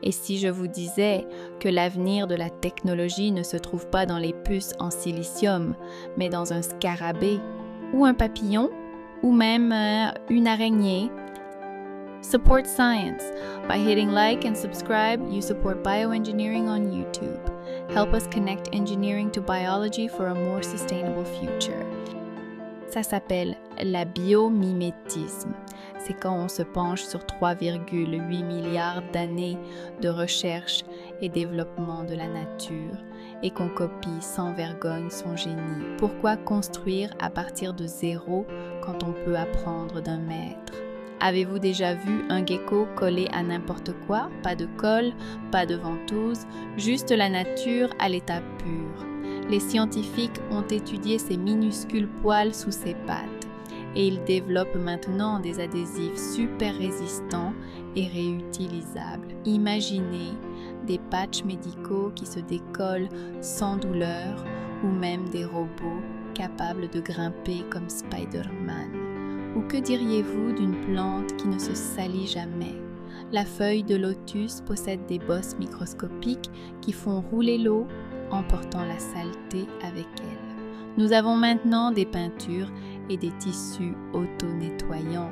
Et si je vous disais que l'avenir de la technologie ne se trouve pas dans les puces en silicium, mais dans un scarabée, ou un papillon, ou même une araignée? Support science. By hitting like and subscribe, you support bioengineering on YouTube. Help us connect engineering to biology for a more sustainable future. Ça s'appelle la biomimétisme. C'est quand on se penche sur 3,8 milliards d'années de recherche et développement de la nature et qu'on copie sans vergogne son génie. Pourquoi construire à partir de zéro quand on peut apprendre d'un maître? Avez-vous déjà vu un gecko collé à n'importe quoi? Pas de colle, pas de ventouse, juste la nature à l'état pur. Les scientifiques ont étudié ces minuscules poils sous ses pattes et ils développent maintenant des adhésifs super résistants et réutilisables. Imaginez des patchs médicaux qui se décollent sans douleur ou même des robots capables de grimper comme Spider-Man. Ou que diriez-vous d'une plante qui ne se salit jamais? La feuille de lotus possède des bosses microscopiques qui font rouler l'eau, emportant la saleté avec elle. Nous avons maintenant des peintures et des tissus auto-nettoyants.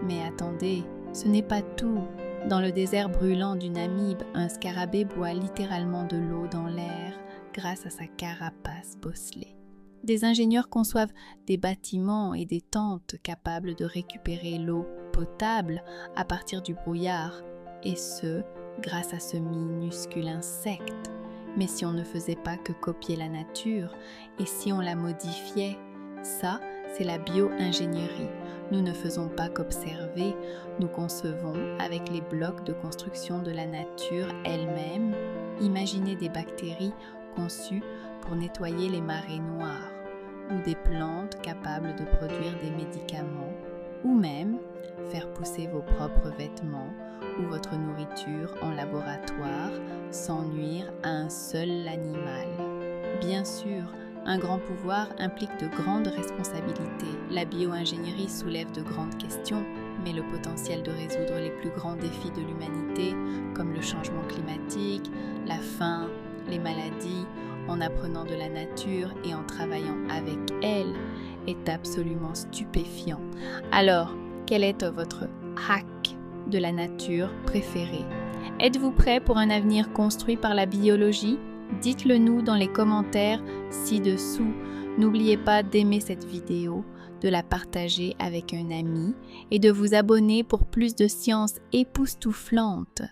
Mais attendez, ce n'est pas tout. Dans le désert brûlant du Namibe, un scarabée boit littéralement de l'eau dans l'air grâce à sa carapace bosselée. Des ingénieurs conçoivent des bâtiments et des tentes capables de récupérer l'eau potable à partir du brouillard, et ce, grâce à ce minuscule insecte. Mais si on ne faisait pas que copier la nature, et si on la modifiait, ça, c'est la bio-ingénierie. Nous ne faisons pas qu'observer, nous concevons avec les blocs de construction de la nature elle-même. Imaginez des bactéries conçues pour nettoyer les marées noires, ou des plantes capables de produire des médicaments, ou même faire pousser vos propres vêtements ou votre nourriture en laboratoire sans nuire à un seul animal. Bien sûr, un grand pouvoir implique de grandes responsabilités. La bio-ingénierie soulève de grandes questions, mais le potentiel de résoudre les plus grands défis de l'humanité, comme le changement climatique, la faim, les maladies, en apprenant de la nature et en travaillant avec elle, est absolument stupéfiant. Alors, quel est votre hack de la nature préféré? Êtes-vous prêt pour un avenir construit par la biologie? Dites-le nous dans les commentaires ci-dessous. N'oubliez pas d'aimer cette vidéo, de la partager avec un ami et de vous abonner pour plus de sciences époustouflantes.